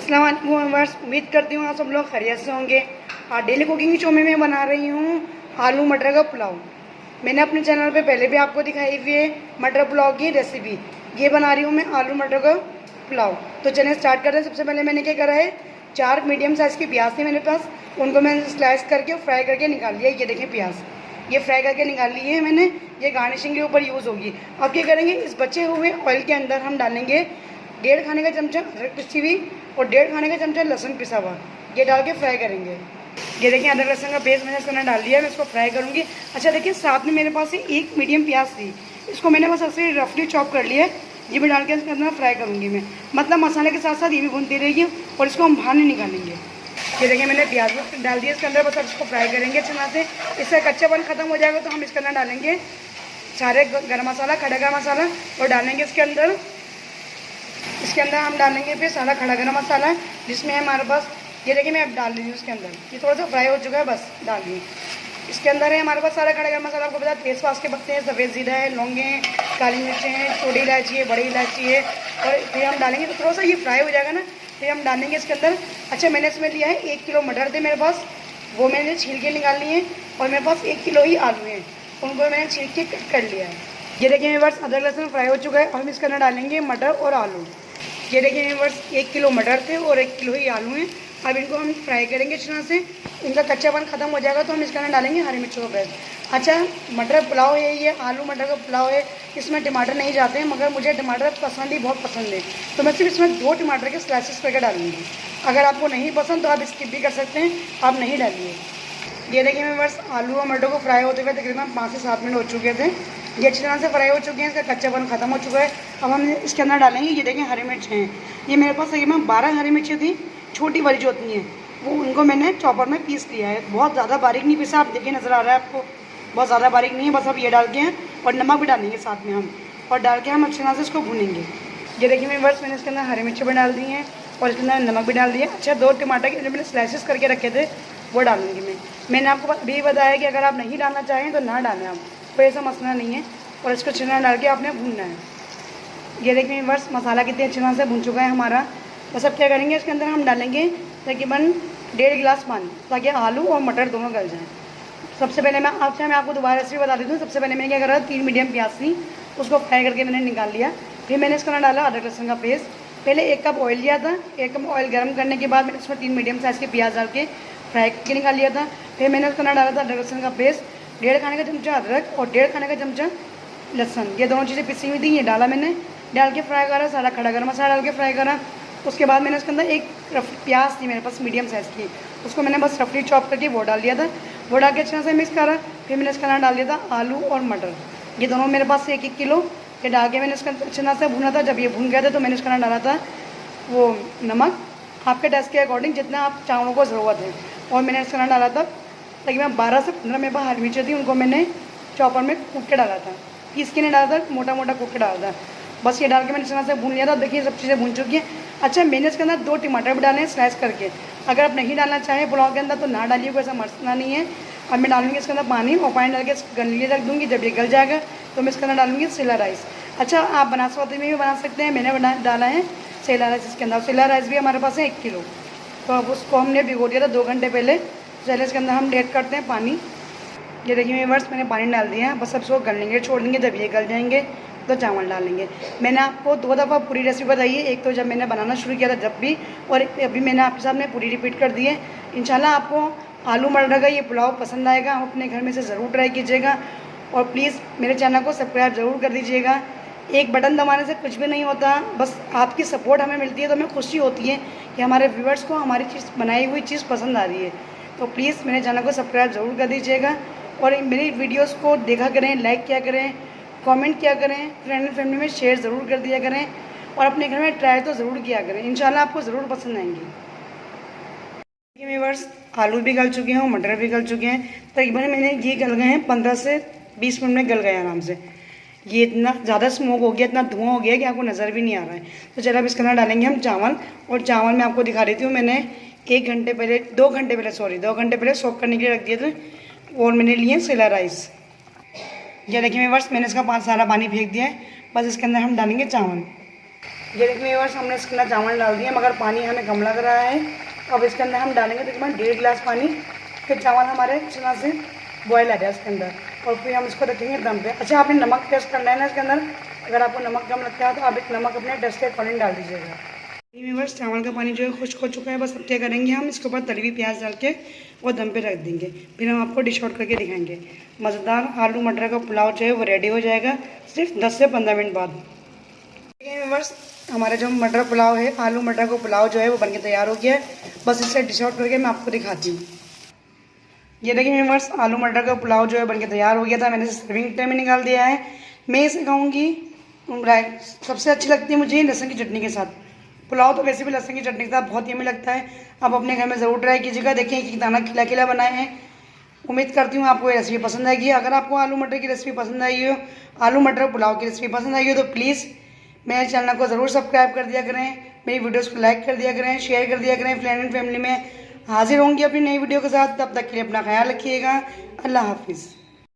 अस्सलाम वालेकुम व्यूअर्स, उम्मीद करती हूँ आप सब लोग खैरियत से होंगे। डेली कुकिंग शो में मैं बना रही हूँ आलू मटर का पुलाव। मैंने अपने चैनल पे पहले भी आपको दिखाई हुई है मटर पुलाव की रेसिपी। ये बना रही हूँ मैं आलू मटर का पुलाव। तो चलिए स्टार्ट करते हैं। सबसे पहले मैंने क्या करा है, 4 मीडियम साइज़ की प्याज थी मेरे पास, उनको मैंने स्लाइस करके फ्राई करके निकाल लिया। ये देखें प्याज, ये फ्राई करके निकाल ली है मैंने। ये गार्निशिंग के ऊपर यूज़ होगी। अब क्या करेंगे, इस बचे हुए ऑयल के अंदर हम डालेंगे 1.5 खाने का चमचा अदरक पिसी हुई और 1.5 खाने का चमचा लहसुन पिसा हुआ। ये डाल के फ्राई करेंगे। ये देखिए अदरक लहसुन का पेस्ट मैंने इसके अंदर डाल दिया है, मैं इसको फ्राई करूँगी। अच्छा देखिए, साथ में मेरे पास एक मीडियम प्याज थी, इसको मैंने बस ऐसे रफली चॉप कर लिया है। ये भी डाल के इसके अंदर फ्राई करूँगी मैं, मतलब मसाले के साथ साथ ये भी भूनती रहेगी और इसको हम बाहर नहीं निकालेंगे। ये देखिए मैंने प्याज भी डाल दिया इसके अंदर, बस अब इसको फ्राई करेंगे अच्छे तरह से। इसका कच्चापन खत्म हो जाएगा तो हम इसके अंदर डालेंगे सारे गरम मसाला, खड़ा गरम मसाला और डालेंगे इसके अंदर हम डालेंगे फिर सारा खड़ा गरम मसाला, जिसमें है हमारे पास। ये देखिए मैं अब डाल रही हूँ इसके अंदर। ये थोड़ा सा फ्राई हो चुका है, बस डाल दिए। इसके अंदर है हमारे पास सारा खड़ा गरम मसाला। आपको पता है तेज़पात के पत्ते हैं, सफ़ेद ज़ीरा है, लौंगे हैं, काली मिर्चें हैं, छोटी इलायची है, बड़ी इलायची है। और फिर हम डालेंगे तो थोड़ा सा ये फ्राई हो जाएगा ना, फिर हम डालेंगे इसके अंदर। अच्छा मैंने इसमें लिया है 1 किलो मटर थे मेरे पास, वो मैंने छील के निकाल लिए हैं। और मेरे पास 1 किलो ही आलू हैं, उनको मैंने छील के कट कर लिया है। ये देखिए मेरे पास अदरक लहसुन फ्राई हो चुका है। और हम इसके अंदर डालेंगे मटर और आलू। ये देखिए मेरे पास 1 किलो मटर थे और 1 किलो ही आलू हैं। अब इनको हम फ्राई करेंगे अच्छी तरह से। इनका कच्चापन खत्म हो जाएगा तो हम इसके अंदर डालेंगे हरी मिर्चों का पेस्ट। अच्छा मटर पुलाव है, ये आलू मटर का पुलाव है, इसमें टमाटर नहीं जाते हैं, मगर मुझे टमाटर पसंद ही बहुत पसंद है, तो मैं सिर्फ इसमें 2 टमाटर के स्लाइसेस करके डालूंगी। अगर आपको नहीं पसंद तो आप स्किप भी कर सकते हैं, आप नहीं डालिए। ये देखिए मेरे पास आलू और मटर को फ्राई होते हुए तकरीबन 5 से 7 मिनट हो चुके थे। ये अच्छी तरह से फ्राई हो चुके हैं, इसका कच्चापन खत्म हो चुका है। अब हम इसके अंदर डालेंगे, ये देखिए हरी मिर्च हैं। ये मेरे पास तकरीबन 12 हरी मिर्चें थी, छोटी वाली जो होती हैं, वो उनको मैंने चॉपर में पीस लिया है। बहुत ज़्यादा बारीक नहीं पीसा, आप देखिए नज़र आ रहा है आपको, बहुत ज़्यादा बारीक नहीं है। बस अब ये डाल के हैं और नमक भी डालेंगे साथ में हम, और डाल के हम अच्छी तरह से इसको भूनेंगे। ये देखिए मेरे पास मैंने इसके अंदर हरी मिर्चें भी डाल दी हैं और इसके अंदर नमक भी डाल दिया। अच्छा 2 टमाटर के जो मैंने स्लाइसेस करके रखे थे वो डालूंगी मैं। मैंने आपको अभी बताया कि अगर आप नहीं डालना चाहें तो ना डालें, आप कोई ऐसा मसला नहीं है। और इसको अच्छी तरह डाल के आपने भूनना है। ये देखिए बस मसाला कितने अच्छी तरह से भून चुका है हमारा। बस अब क्या करेंगे, इसके अंदर हम डालेंगे तकरीबन 1.5 गिलास पानी, ताकि आलू और मटर दोनों गल जाएँ। सबसे पहले मैं आपको दोबारा रेसिपी बता देती हूँ। सबसे पहले मैंने क्या करा, 3 मीडियम प्याज थी, उसको फ्राई करके मैंने निकाल लिया। फिर मैंने इसके अंदर डाला अदरक लहसुन का पेस्ट। पहले 1 कप ऑयल लिया था, 1 कप ऑयल गर्म करने के बाद मैंने इसमें 3 मीडियम साइज़ के प्याज डाल के फ्राई करके निकाल लिया था। फिर मैंने उसके अंदर डाला था अदरक लहसुन का पेस्ट, 1.5 खाने का चमचा अदरक और 1.5 खाने का चमचा लहसुन। ये दोनों चीज़ें पिसी हुई थी, ये डाला मैंने, डाल के फ्राई करा। सारा खड़ा गरम मसाला डाल के फ्राई करा। उसके बाद मैंने इसके अंदर एक प्याज थी मेरे पास मीडियम साइज़ की, उसको मैंने बस रफली चॉप करके वो डाल दिया था। वो डाल के अच्छे से मिक्स करा। फिर मैंने इसके अंदर डाल दिया था आलू और मटर, ये दोनों मेरे पास 1-1 किलो के डाल के मैंने इसका अच्छे तरह से भुना था। जब ये भून गया था तो मैंने इसके अंदर डाला था वो नमक, आपके टेस्ट के अकॉर्डिंग जितना आप चावलों को ज़रूरत है। और मैंने इसके अंदर डाला था तकरीबन 12 से 15 मेरे पास हरी मिर्चें थी, उनको मैंने चॉपर में कूट के डाला था, पीस के नहीं डाला था, मोटा मोटा कूट के डाला था। बस ये डाल के मैंने इस तरह से भून लिया था। देखिए सब चीज़ें भून चुकी हैं। अच्छा मैंने इसके अंदर 2 टमाटर भी डाले हैं स्लाइस करके। अगर आप नहीं डालना चाहें पुलाव के अंदर तो ना डालिए, कोई ऐसा मसला नहीं है। अब मैं डालूंगी इसके अंदर पानी, और पानी डाल के गलने रख दूँगी। जब ये गल जाएगा तो मैं इसके अंदर डालूंगी सेला राइस। अच्छा आप बनास्पति में भी बना सकते हैं, मैंने डाला है सेला राइस इसके अंदर। सेला राइस भी हमारे पास है 1 किलो, तो अब उसको हमने भिगो दिया था 2 घंटे पहले। चलिए इसके अंदर हम ऐड करते हैं पानी। ये देखिए मेरे वर्ष मैंने पानी डाल दिया है, बस अब इसको गलने छोड़ देंगे। जब ये गल जाएंगे तो चावल डालेंगे। मैंने आपको 2 दफ़ा पूरी रेसिपी बताई है, एक तो जब मैंने बनाना शुरू किया था जब भी, और अभी मैंने आपके सामने पूरी रिपीट कर दी है। इंशाल्लाह आपको आलू मटर का ये पुलाव पसंद आएगा, आप अपने घर में से ज़रूर ट्राई कीजिएगा। और प्लीज़ मेरे चैनल को सब्सक्राइब ज़रूर कर दीजिएगा। एक बटन दबाने से कुछ भी नहीं होता, बस आपकी सपोर्ट हमें मिलती है तो हमें खुशी होती है कि हमारे व्यूवर्स को हमारी चीज़ बनाई हुई चीज़ पसंद आ रही है। तो प्लीज़ मेरे चैनल को सब्सक्राइब ज़रूर कर दीजिएगा और मेरी वीडियोस को देखा करें, लाइक किया करें, कमेंट किया करें, फ्रेंड एंड फैमिली में शेयर ज़रूर कर दिया करें, और अपने घर में ट्राई तो ज़रूर किया करें। इंशाल्लाह आपको ज़रूर पसंद आएंगी। व्यूअर्स आलू भी गल चुके हैं और मटर भी गल चुके हैं। तकरीबन मैंने ये गल गए हैं 15 से 20 मिनट में गल गए आराम से। ये इतना ज़्यादा स्मोक हो गया, इतना धुआं हो गया कि आपको नज़र भी नहीं आ रहा है। तो चलो अब इसके अंदर डालेंगे हम चावल, और चावल मैं आपको दिखा देती हूँ। मैंने 2 घंटे पहले सोक करने के लिए रख दिए थे, और मैंने लिए सेला राइस। ये देखिए व्यूअर्स मैंने इसका सारा पानी फेंक दिया है। बस इसके अंदर हम डालेंगे चावल। ये देखिए व्यूअर्स, हमने इसके अंदर चावल डाल दिए मगर पानी हमें कम लग रहा है। अब इसके अंदर हम डालेंगे तकरीबन 1.5 गिलास पानी। फिर चावल हमारे अच्छी तरह से बॉयल आ जाए इसके अंदर, और फिर हम इसको रखेंगे दम पे। अच्छा, आपने नमक टेस्ट करना है ना इसके अंदर। अगर आपको नमक कम लगता है तो आप एक नमक अपने टेस्ट के अकॉर्डिंग डाल दीजिएगा। व्यूअर्स, चावल का पानी जो है खुश्क हो चुका है। बस अब क्या करेंगे, हम इसके ऊपर तली हुई प्याज डाल के और दम पे रख देंगे। फिर हम आपको डिश आउट करके दिखाएंगे। मज़ेदार आलू मटर का पुलाव जो है वो रेडी हो जाएगा सिर्फ 10 से 15 मिनट बाद। व्यूअर्स, हमारा जो मटर पुलाव है, आलू मटर का पुलाव जो है वो बनके तैयार हो गया है। बस इसे डिश आउट करके मैं आपको दिखाती हूँ। ये देखिए व्यूअर्स, आलू मटर का पुलाव जो है बनके तैयार हो गया था। मैंने इसे सर्विंग ट्रे में निकाल दिया है। मैं इसे खाऊंगी सबसे अच्छी लगती है मुझे लहसुन की चटनी के साथ। पुलाव तो वैसे भी लहसुन की चटनी के साथ बहुत यम्मी लगता है। आप अपने घर में ज़रूर ट्राई कीजिएगा। देखिए कि दाना खिला खिला बनाए हैं। उम्मीद करती हूँ आपको ये रेसिपी पसंद आएगी। अगर आपको आलू मटर की रेसिपी पसंद आई हो, आलू मटर पुलाव की रेसिपी पसंद आई हो, तो प्लीज़ मेरे चैनल को ज़रूर सब्सक्राइब कर दिया करें। मेरी वीडियोस को लाइक कर दिया करें, शेयर कर दिया करें। फ्रेंड एंड फैमिली में हाजिर होंगी अपनी नई वीडियो के साथ। तब तक के लिए अपना ख्याल रखिएगा। अल्लाह हाफिज़।